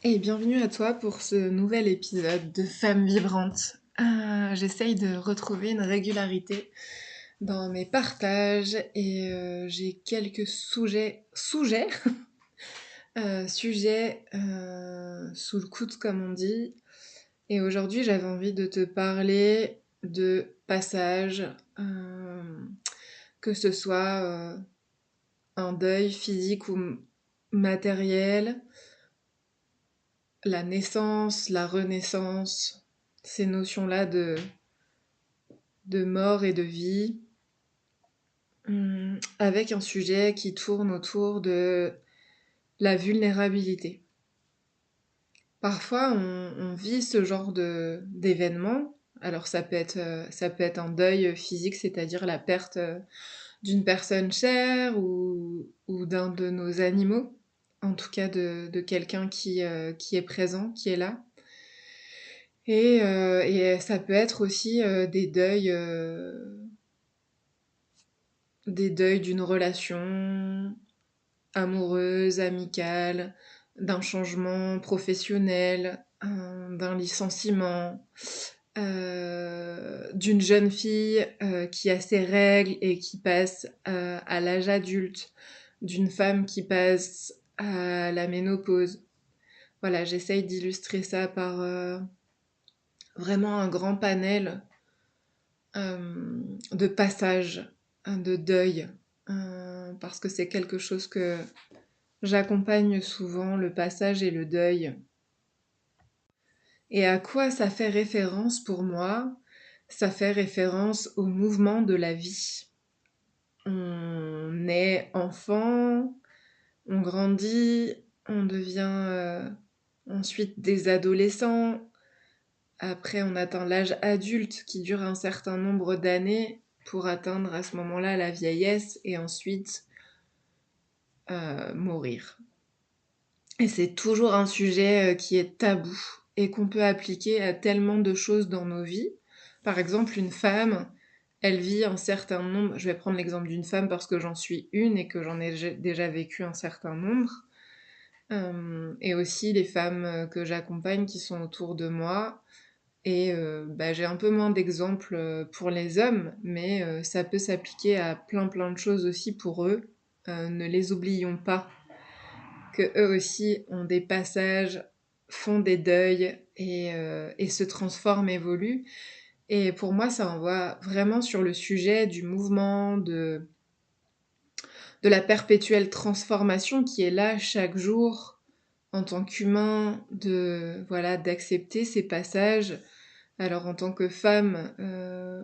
Et bienvenue à toi pour ce nouvel épisode de Femmes vibrantes. J'essaye de retrouver une régularité dans mes partages et j'ai quelques sujets sous le coude comme on dit. Et aujourd'hui j'avais envie de te parler de passages, que ce soit un deuil physique ou matériel, la naissance, la renaissance, ces notions-là de mort et de vie, avec un sujet qui tourne autour de la vulnérabilité. Parfois, on vit ce genre d'événement. Alors ça peut être un deuil physique, c'est-à-dire la perte d'une personne chère ou d'un de nos animaux, en tout cas de quelqu'un qui est présent, qui est là. Et ça peut être aussi des deuils d'une relation amoureuse, amicale, d'un changement professionnel, d'un licenciement, d'une jeune fille qui a ses règles et qui passe à l'âge adulte, d'une femme qui passe à la ménopause. Voilà, j'essaye d'illustrer ça par vraiment un grand panel de passage, de deuil, parce que c'est quelque chose que j'accompagne souvent, le passage et le deuil. Et à quoi ça fait référence pour moi? Ça fait référence au mouvement de la vie. On est enfant, on grandit, on devient ensuite des adolescents. Après, on atteint l'âge adulte qui dure un certain nombre d'années pour atteindre à ce moment-là la vieillesse et ensuite mourir. Et c'est toujours un sujet qui est tabou et qu'on peut appliquer à tellement de choses dans nos vies. Par exemple, une femme, elle vit un certain nombre, je vais prendre l'exemple d'une femme parce que j'en suis une et que j'en ai déjà vécu un certain nombre, et aussi les femmes que j'accompagne qui sont autour de moi. Et j'ai un peu moins d'exemples pour les hommes, mais ça peut s'appliquer à plein de choses aussi pour eux. Ne les oublions pas que eux aussi ont des passages, font des deuils et se transforment, évoluent. Et pour moi, ça envoie vraiment sur le sujet du mouvement, de la perpétuelle transformation qui est là chaque jour en tant qu'humain, de voilà, d'accepter ces passages. Alors en tant que femme,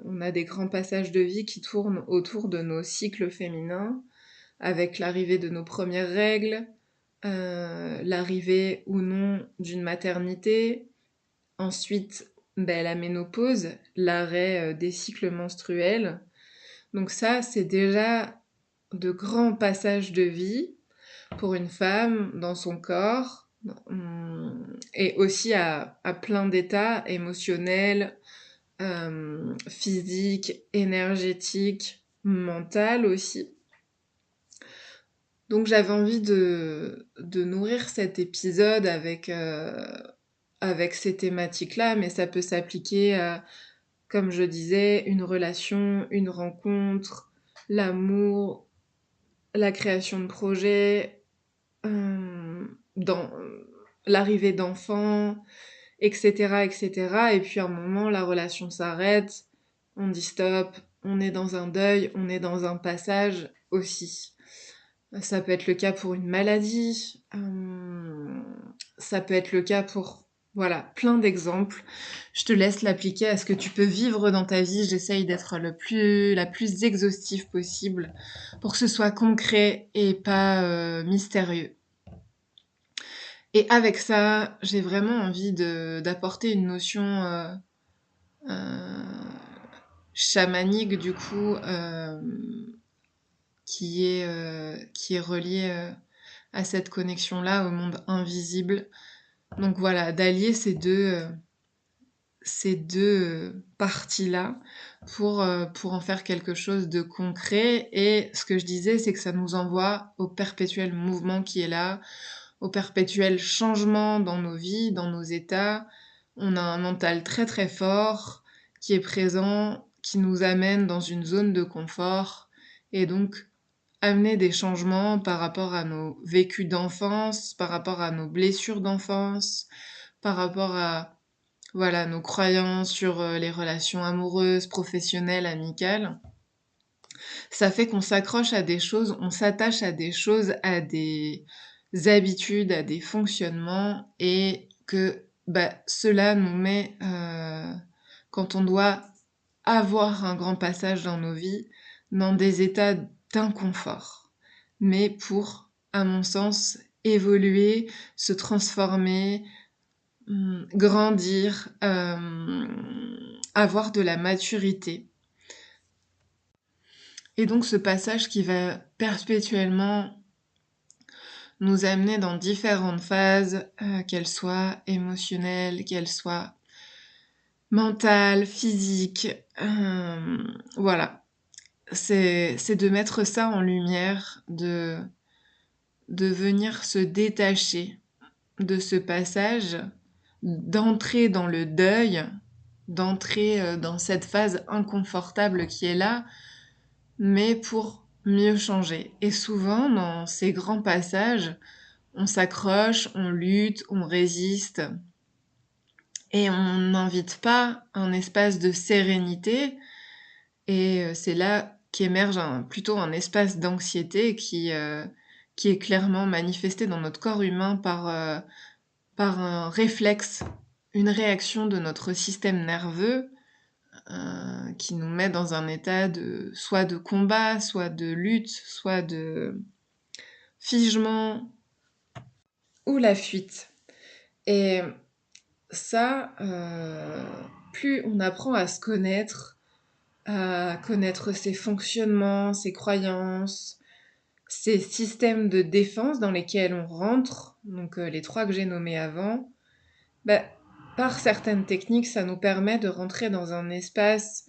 on a des grands passages de vie qui tournent autour de nos cycles féminins, avec l'arrivée de nos premières règles, l'arrivée ou non d'une maternité, ensuite la ménopause, l'arrêt des cycles menstruels. Donc ça, c'est déjà de grands passages de vie pour une femme dans son corps, et aussi à plein d'états émotionnels, physiques, énergétiques, mentales aussi. Donc j'avais envie de nourrir cet épisode avec ces thématiques-là, mais ça peut s'appliquer à, comme je disais, une relation, une rencontre, l'amour, la création de projets, dans l'arrivée d'enfants, etc., etc. Et puis à un moment, la relation s'arrête, on dit stop, on est dans un deuil, on est dans un passage aussi. Ça peut être le cas pour une maladie, ça peut être le cas pour, voilà, plein d'exemples. Je te laisse l'appliquer à ce que tu peux vivre dans ta vie. J'essaye d'être la plus exhaustive possible pour que ce soit concret et pas mystérieux. Et avec ça, j'ai vraiment envie d'apporter une notion euh, chamanique du coup, qui est reliée à cette connexion-là au monde invisible. Donc voilà, d'allier ces deux parties-là pour en faire quelque chose de concret. Et ce que je disais, c'est que ça nous envoie au perpétuel mouvement qui est là, au perpétuel changement dans nos vies, dans nos états. On a un mental très très fort qui est présent, qui nous amène dans une zone de confort et donc amener des changements par rapport à nos vécus d'enfance, par rapport à nos blessures d'enfance, par rapport à voilà, nos croyances sur les relations amoureuses, professionnelles, amicales. Ça fait qu'on s'accroche à des choses, on s'attache à des choses, à des habitudes, à des fonctionnements, et que bah, cela nous met, quand on doit avoir un grand passage dans nos vies, dans des états d'inconfort. Mais pour, à mon sens, évoluer, se transformer, grandir, avoir de la maturité. Et donc ce passage qui va perpétuellement nous amener dans différentes phases, qu'elles soient émotionnelles, qu'elles soient mentales, physiques, voilà. C'est de mettre ça en lumière, de venir se détacher de ce passage, d'entrer dans le deuil, d'entrer dans cette phase inconfortable qui est là, mais pour mieux changer. Et souvent, dans ces grands passages, on s'accroche, on lutte, on résiste, et on n'invite pas un espace de sérénité, et c'est là qu'émerge plutôt un espace d'anxiété qui est clairement manifesté dans notre corps humain par un réflexe, une réaction de notre système nerveux qui nous met dans un état de soit de combat, soit de lutte, soit de figement ou la fuite. Et ça, plus on apprend à se connaître, à connaître ses fonctionnements, ses croyances, ces systèmes de défense dans lesquels on rentre, donc les trois que j'ai nommés avant, bah, par certaines techniques, ça nous permet de rentrer dans un espace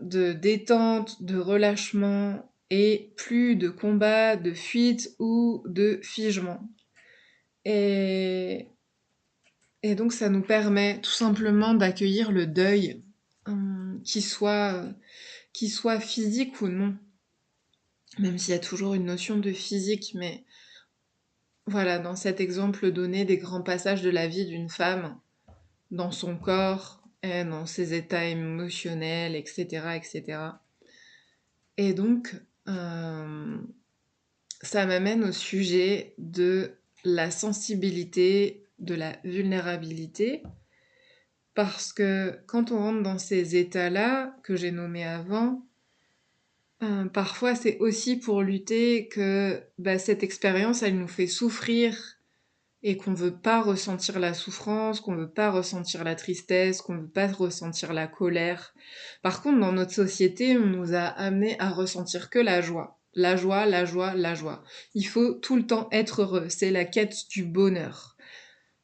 de détente, de relâchement et plus de combat, de fuite ou de figement. Et, et donc ça nous permet tout simplement d'accueillir le deuil, qu'il soit physique ou non, même s'il y a toujours une notion de physique, mais voilà, dans cet exemple donné des grands passages de la vie d'une femme, dans son corps, et dans ses états émotionnels, etc., etc. Et donc, ça m'amène au sujet de la sensibilité, de la vulnérabilité, parce que quand on rentre dans ces états-là, que j'ai nommés avant, parfois c'est aussi pour lutter que bah, cette expérience, elle nous fait souffrir et qu'on veut pas ressentir la souffrance, qu'on veut pas ressentir la tristesse, qu'on veut pas ressentir la colère. Par contre, dans notre société, on nous a amené à ressentir que la joie. La joie, la joie, la joie. Il faut tout le temps être heureux. C'est la quête du bonheur.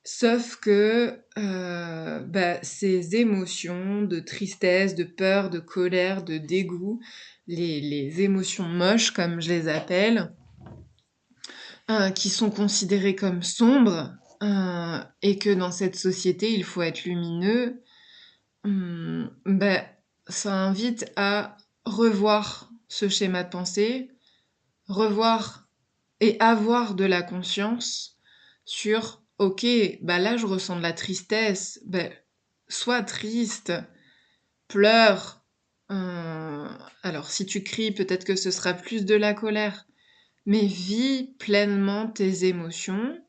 Sauf que bah, ces émotions de tristesse, de peur, de colère, de dégoût, les émotions moches comme je les appelle, qui sont considérées comme sombres, et que dans cette société, il faut être lumineux, ben, ça invite à revoir ce schéma de pensée, revoir et avoir de la conscience sur, ok, bah là je ressens de la tristesse, ben, sois triste, pleure. Alors si tu cries, peut-être que ce sera plus de la colère, mais vis pleinement tes émotions,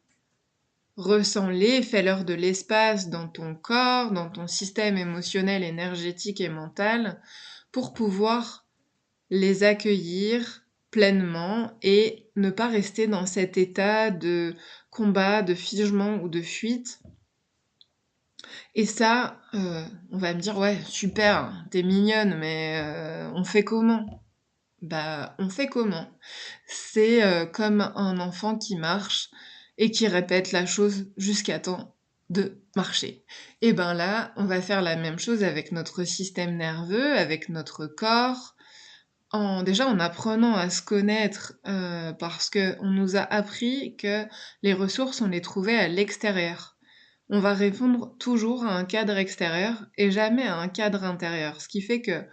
ressens-les, fais-leur de l'espace dans ton corps, dans ton système émotionnel, énergétique et mental, pour pouvoir les accueillir pleinement et ne pas rester dans cet état de combat, de figement ou de fuite. Et ça, on va me dire, ouais, super, t'es mignonne, mais on fait comment? Bah, on fait comment? C'est comme un enfant qui marche et qui répète la chose jusqu'à temps de marcher. Et ben là, on va faire la même chose avec notre système nerveux, avec notre corps, Déjà en apprenant à se connaître, parce qu'on nous a appris que les ressources, on les trouvait à l'extérieur. On va répondre toujours à un cadre extérieur et jamais à un cadre intérieur, ce qui fait que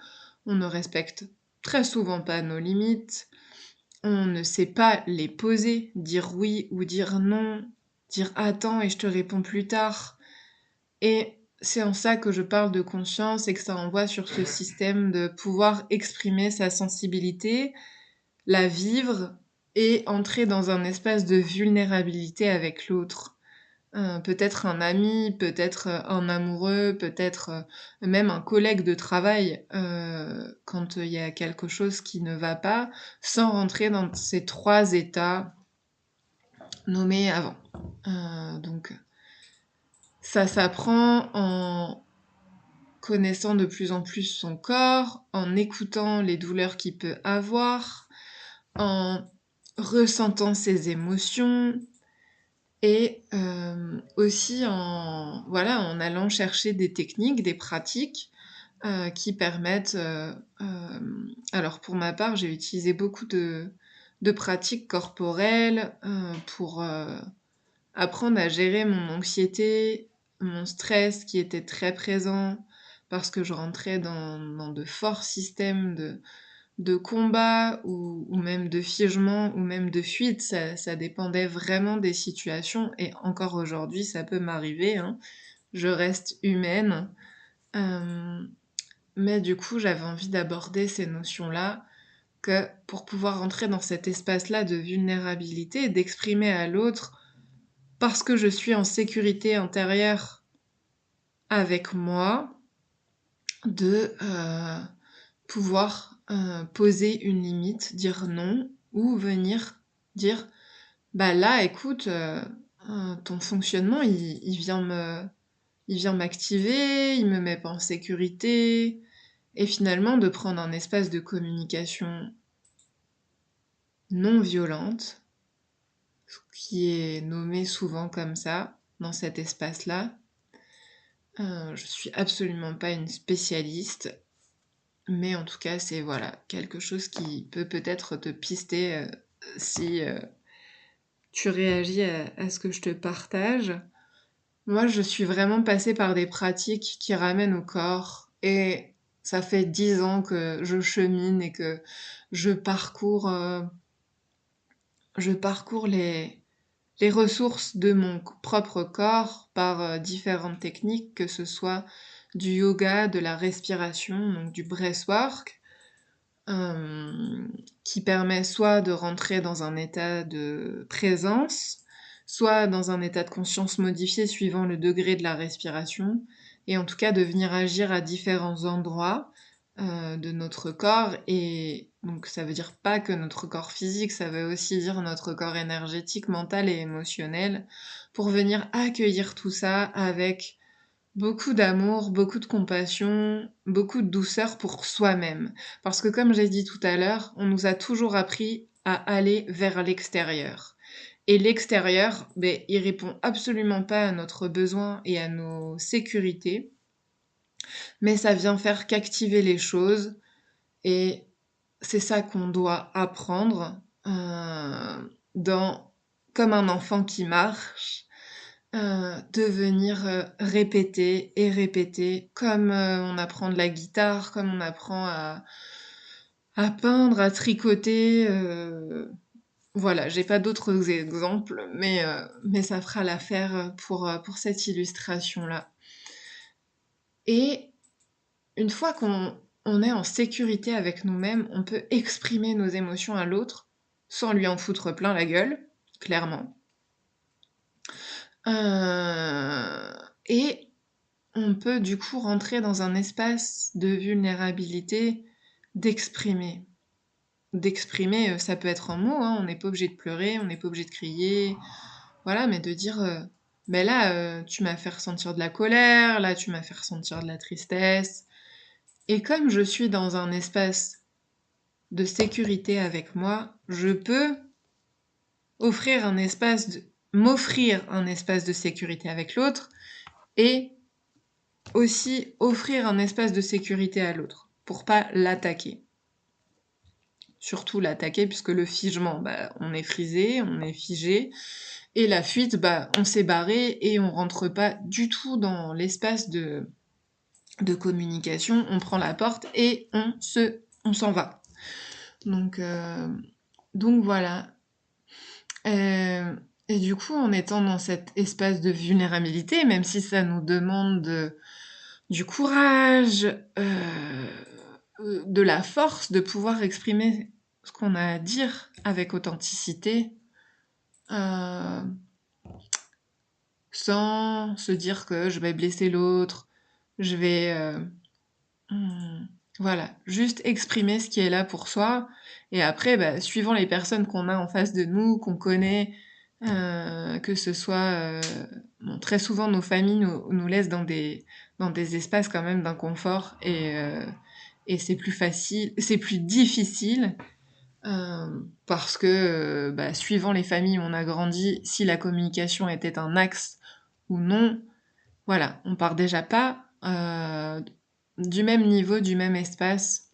on ne respecte très souvent pas nos limites, on ne sait pas les poser, dire oui ou dire non, dire attends et je te réponds plus tard. Et c'est en ça que je parle de conscience et que ça envoie sur ce système de pouvoir exprimer sa sensibilité, la vivre et entrer dans un espace de vulnérabilité avec l'autre. Peut-être un ami, peut-être un amoureux, peut-être même un collègue de travail, quand il y a quelque chose qui ne va pas, sans rentrer dans ces 3 états nommés avant. Donc ça s'apprend en connaissant de plus en plus son corps, en écoutant les douleurs qu'il peut avoir, en ressentant ses émotions et aussi en allant chercher des techniques, des pratiques, qui permettent, alors pour ma part, j'ai utilisé beaucoup de pratiques corporelles, pour, apprendre à gérer mon anxiété, mon stress qui était très présent parce que je rentrais dans de forts systèmes de combat ou même de figement ou même de fuite. Ça dépendait vraiment des situations et encore aujourd'hui, ça peut m'arriver, hein. Je reste humaine. Euh, mais du coup, j'avais envie d'aborder ces notions-là que pour pouvoir entrer dans cet espace-là de vulnérabilité et d'exprimer à l'autre parce que je suis en sécurité intérieure avec moi, de pouvoir poser une limite, dire non, ou venir dire bah là, écoute, ton fonctionnement, il vient m'activer, il me met pas en sécurité, et finalement de prendre un espace de communication non violente, qui est nommé souvent comme ça, dans cet espace-là. Je suis absolument pas une spécialiste, mais en tout cas, c'est voilà, quelque chose qui peut peut-être te pister si tu réagis à ce que je te partage. Moi, je suis vraiment passée par des pratiques qui ramènent au corps et ça fait 10 ans que je chemine et que je parcours, euh, je parcours les ressources de mon propre corps par différentes techniques, que ce soit du yoga, de la respiration, donc du breathwork, qui permet soit de rentrer dans un état de présence, soit dans un état de conscience modifié suivant le degré de la respiration, et en tout cas de venir agir à différents endroits de notre corps. Et donc ça veut dire pas que notre corps physique, ça veut aussi dire notre corps énergétique, mental et émotionnel, pour venir accueillir tout ça avec beaucoup d'amour, beaucoup de compassion, beaucoup de douceur pour soi-même. Parce que comme j'ai dit tout à l'heure, on nous a toujours appris à aller vers l'extérieur. Et l'extérieur, ben, il répond absolument pas à notre besoin et à nos sécurités, mais ça vient faire qu'activer les choses. Et c'est ça qu'on doit apprendre dans comme un enfant qui marche, de venir répéter et répéter, comme on apprend de la guitare, comme on apprend à peindre, à tricoter. Voilà, j'ai pas d'autres exemples, mais ça fera l'affaire pour cette illustration-là. Et une fois qu'on est en sécurité avec nous-mêmes, on peut exprimer nos émotions à l'autre sans lui en foutre plein la gueule, clairement. Euh, et on peut du coup rentrer dans un espace de vulnérabilité, d'exprimer. D'exprimer, ça peut être en mots, hein, on n'est pas obligé de pleurer, on n'est pas obligé de crier, voilà, mais de dire mais là, tu m'as fait ressentir de la colère, là, tu m'as fait ressentir de la tristesse. Et comme je suis dans un espace de sécurité avec moi, je peux offrir un espace de m'offrir un espace de sécurité avec l'autre et aussi offrir un espace de sécurité à l'autre pour pas l'attaquer. surtout l'attaquer, puisque le figement, bah, on est frisé, on est figé, et la fuite, bah, on s'est barré et on rentre pas du tout dans l'espace de communication, on prend la porte et on s'en va. Donc, euh, donc voilà. Euh, et du coup, en étant dans cet espace de vulnérabilité, même si ça nous demande du courage, de la force de pouvoir exprimer ce qu'on a à dire avec authenticité, euh, sans se dire que je vais blesser l'autre, je vais Hmm, voilà, juste exprimer ce qui est là pour soi. Et après, bah, suivant les personnes qu'on a en face de nous, qu'on connaît, que ce soit... bon, très souvent, nos familles nous laissent dans des espaces quand même d'inconfort. Et c'est plus facile, c'est plus difficile. Parce que, bah, suivant les familles où on a grandi, si la communication était un axe ou non, voilà, on part déjà pas du même niveau, du même espace,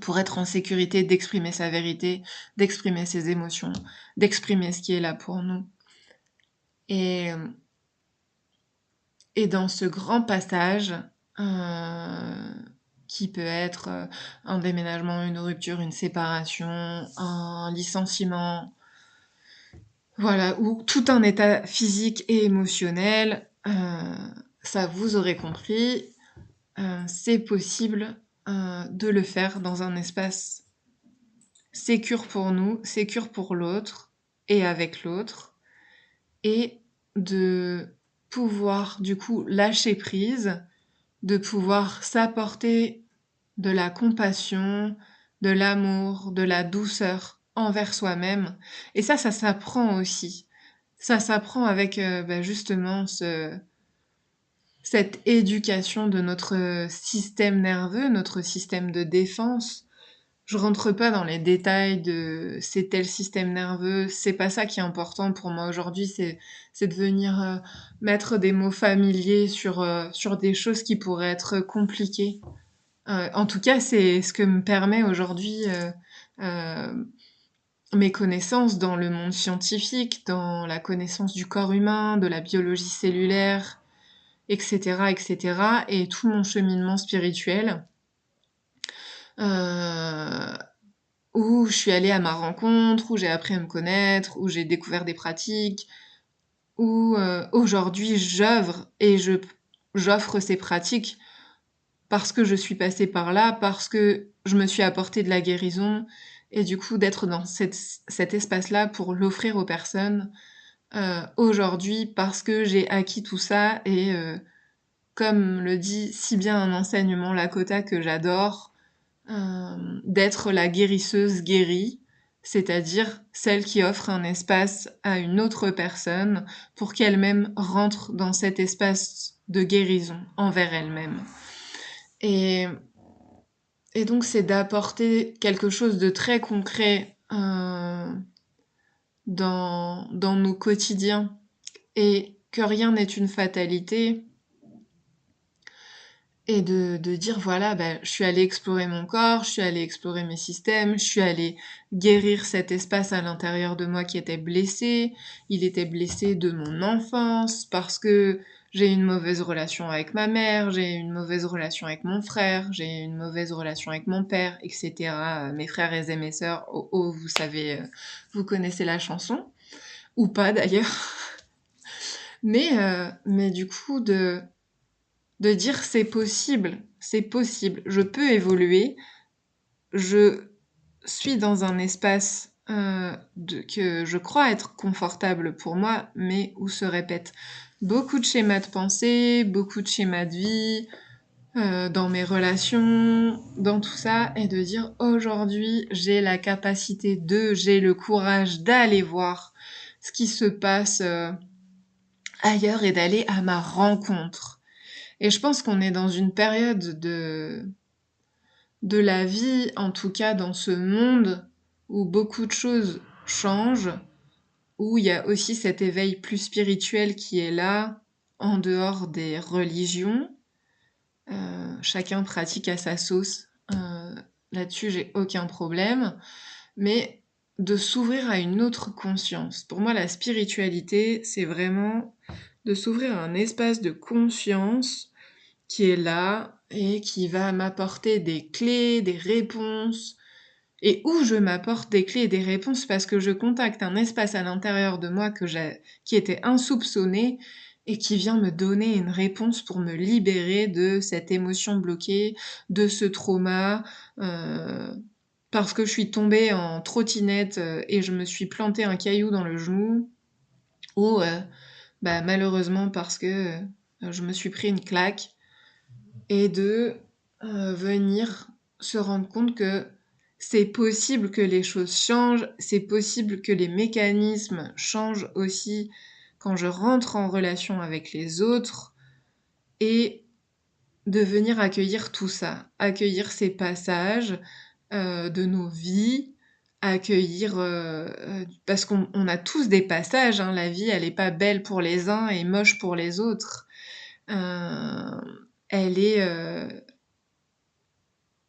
pour être en sécurité d'exprimer sa vérité, d'exprimer ses émotions, d'exprimer ce qui est là pour nous. Et, et dans ce grand passage, euh, qui peut être un déménagement, une rupture, une séparation, un licenciement, voilà, ou tout un état physique et émotionnel, ça vous aurez compris, c'est possible de le faire dans un espace sécure pour nous, sécure pour l'autre et avec l'autre, et de pouvoir du coup lâcher prise, de pouvoir s'apporter de la compassion, de l'amour, de la douceur envers soi-même. Et ça s'apprend aussi. Ça s'apprend avec bah, justement cette éducation de notre système nerveux, notre système de défense. Je rentre pas dans les détails de c'est tel système nerveux, c'est pas ça qui est important pour moi aujourd'hui, c'est de venir mettre des mots familiers sur des choses qui pourraient être compliquées. En tout cas, c'est ce que me permet aujourd'hui euh, mes connaissances dans le monde scientifique, dans la connaissance du corps humain, de la biologie cellulaire, etc., etc., et tout mon cheminement spirituel. Euh, où je suis allée à ma rencontre, où j'ai appris à me connaître, où j'ai découvert des pratiques, où aujourd'hui j'œuvre et j'offre ces pratiques parce que je suis passée par là, parce que je me suis apporté de la guérison, et du coup d'être dans cet espace-là pour l'offrir aux personnes aujourd'hui parce que j'ai acquis tout ça et comme le dit si bien un enseignement Lakota que j'adore, d'être la guérisseuse guérie, c'est-à-dire celle qui offre un espace à une autre personne pour qu'elle-même rentre dans cet espace de guérison envers elle-même. Et, et donc c'est d'apporter quelque chose de très concret dans nos quotidiens et que rien n'est une fatalité, et de dire voilà, bah, je suis allée explorer mon corps, je suis allée explorer mes systèmes, je suis allée guérir cet espace à l'intérieur de moi qui était blessé. Il était blessé de mon enfance parce que j'ai une mauvaise relation avec ma mère, j'ai une mauvaise relation avec mon frère, j'ai une mauvaise relation avec mon père, etc. Mes frères et mes sœurs, oh, oh, vous savez, vous connaissez la chanson, ou pas d'ailleurs. Mais du coup, de dire c'est possible, je peux évoluer, je suis dans un espace que je crois être confortable pour moi, mais où se répètent beaucoup de schémas de pensée, beaucoup de schémas de vie, dans mes relations, dans tout ça, et de dire aujourd'hui j'ai la capacité j'ai le courage d'aller voir ce qui se passe ailleurs et d'aller à ma rencontre. Et je pense qu'on est dans une période de la vie, en tout cas dans ce monde où beaucoup de choses changent, où il y a aussi cet éveil plus spirituel qui est là, en dehors des religions. Chacun pratique à sa sauce là-dessus, j'ai aucun problème, mais de s'ouvrir à une autre conscience. Pour moi, la spiritualité, c'est vraiment de s'ouvrir à un espace de conscience qui est là et qui va m'apporter des clés, des réponses, et où je m'apporte des clés et des réponses parce que je contacte un espace à l'intérieur de moi qui était insoupçonné et qui vient me donner une réponse pour me libérer de cette émotion bloquée, de ce trauma, euh, parce que je suis tombée en trottinette et je me suis planté un caillou dans le genou, ou bah, malheureusement parce que je me suis pris une claque, et de venir se rendre compte que c'est possible que les choses changent, c'est possible que les mécanismes changent aussi quand je rentre en relation avec les autres, et de venir accueillir tout ça, accueillir ces passages de nos vies, accueillir parce qu'on a tous des passages, hein, la vie elle est pas belle pour les uns et moche pour les autres. Euh, elle est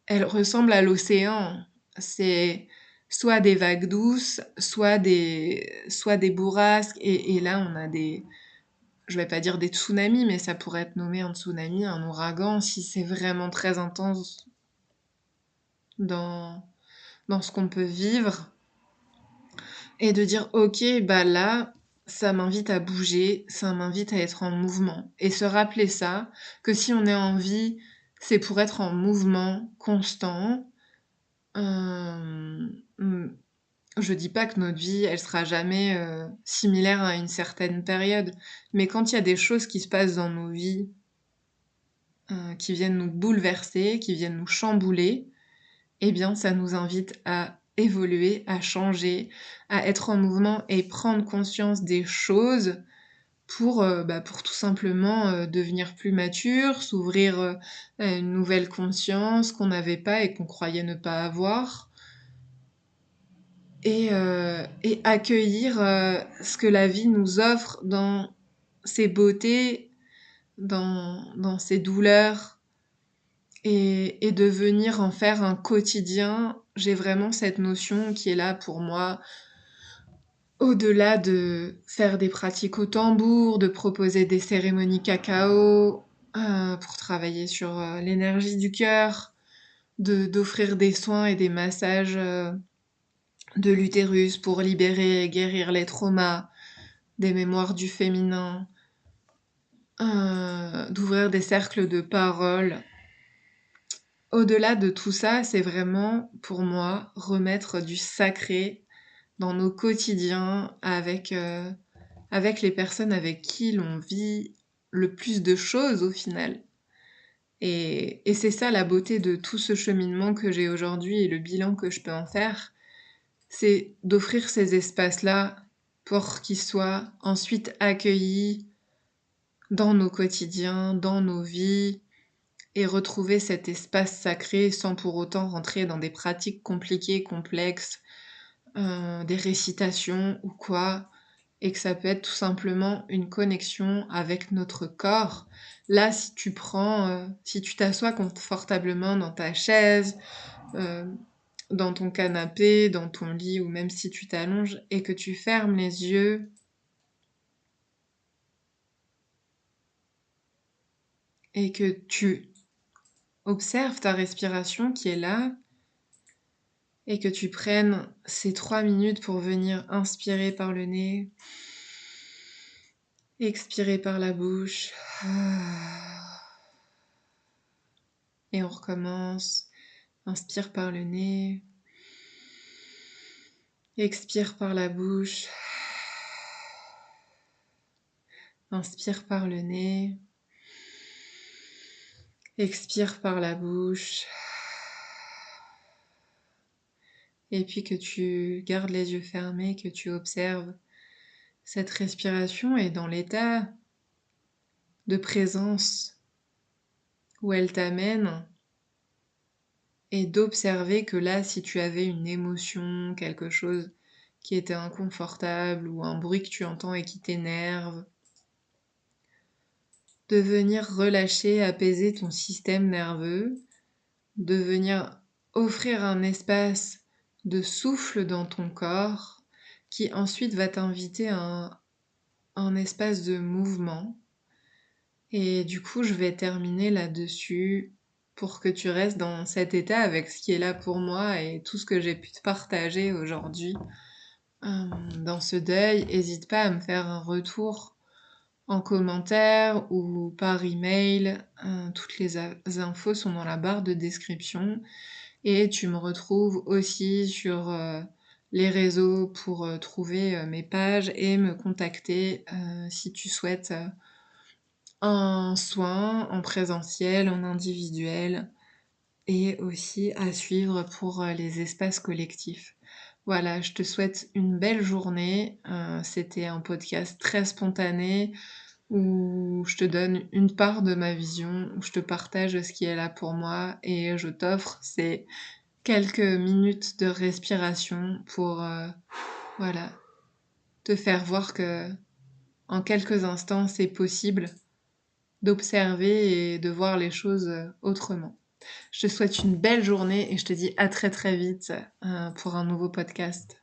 Elle ressemble à l'océan. C'est soit des vagues douces, soit des bourrasques. Et là, on a je vais pas dire des tsunamis, mais ça pourrait être nommé un tsunami, un ouragan, si c'est vraiment très intense dans, dans ce qu'on peut vivre. Et de dire, ok, bah là, ça m'invite à bouger, ça m'invite à être en mouvement. Et se rappeler ça, que si on est en vie, c'est pour être en mouvement constant. Euh, mm, je dis pas que notre vie, elle sera jamais similaire à une certaine période, mais quand il y a des choses qui se passent dans nos vies, qui viennent nous bouleverser, qui viennent nous chambouler, eh bien, ça nous invite à évoluer, à changer, à être en mouvement et prendre conscience des choses pour tout simplement devenir plus mature, s'ouvrir à une nouvelle conscience qu'on n'avait pas et qu'on croyait ne pas avoir. Et accueillir ce que la vie nous offre dans ses beautés, dans ses douleurs, et de venir en faire un quotidien. J'ai vraiment cette notion qui est là pour moi, au-delà de faire des pratiques au tambour, de proposer des cérémonies cacao pour travailler sur l'énergie du cœur, d'offrir des soins et des massages de l'utérus pour libérer et guérir les traumas, des mémoires du féminin, d'ouvrir des cercles de parole. Au-delà de tout ça, c'est vraiment, pour moi, remettre du sacré dans nos quotidiens avec les personnes avec qui l'on vit le plus de choses au final. Et c'est ça la beauté de tout ce cheminement que j'ai aujourd'hui et le bilan que je peux en faire, c'est d'offrir ces espaces-là pour qu'ils soient ensuite accueillis dans nos quotidiens, dans nos vies, et retrouver cet espace sacré sans pour autant rentrer dans des pratiques compliquées, complexes, des récitations ou quoi, et que ça peut être tout simplement une connexion avec notre corps. Là, si tu t'assois confortablement dans ta chaise, euh, dans ton canapé, dans ton lit, ou même si tu t'allonges et que tu fermes les yeux et que tu observes ta respiration qui est là, et que tu prennes ces 3 minutes pour venir inspirer par le nez, expirer par la bouche, et on recommence. Inspire par le nez, expire par la bouche, inspire par le nez, expire par la bouche, et puis que tu gardes les yeux fermés, que tu observes cette respiration et dans l'état de présence où elle t'amène, et d'observer que là, si tu avais une émotion, quelque chose qui était inconfortable ou un bruit que tu entends et qui t'énerve, de venir relâcher, apaiser ton système nerveux, de venir offrir un espace de souffle dans ton corps qui ensuite va t'inviter à un espace de mouvement. Et du coup, je vais terminer là-dessus pour que tu restes dans cet état avec ce qui est là pour moi et tout ce que j'ai pu te partager aujourd'hui. Dans ce deuil, n'hésite pas à me faire un retour en commentaire ou par email. Toutes les infos sont dans la barre de description. Et tu me retrouves aussi sur les réseaux pour trouver mes pages et me contacter si tu souhaites un soin en présentiel, en individuel et aussi à suivre pour les espaces collectifs. Voilà, je te souhaite une belle journée. C'était un podcast très spontané où je te donne une part de ma vision, où je te partage ce qui est là pour moi et je t'offre ces quelques minutes de respiration pour voilà, te faire voir que en quelques instants, c'est possible d'observer et de voir les choses autrement. Je te souhaite une belle journée et je te dis à très très vite pour un nouveau podcast.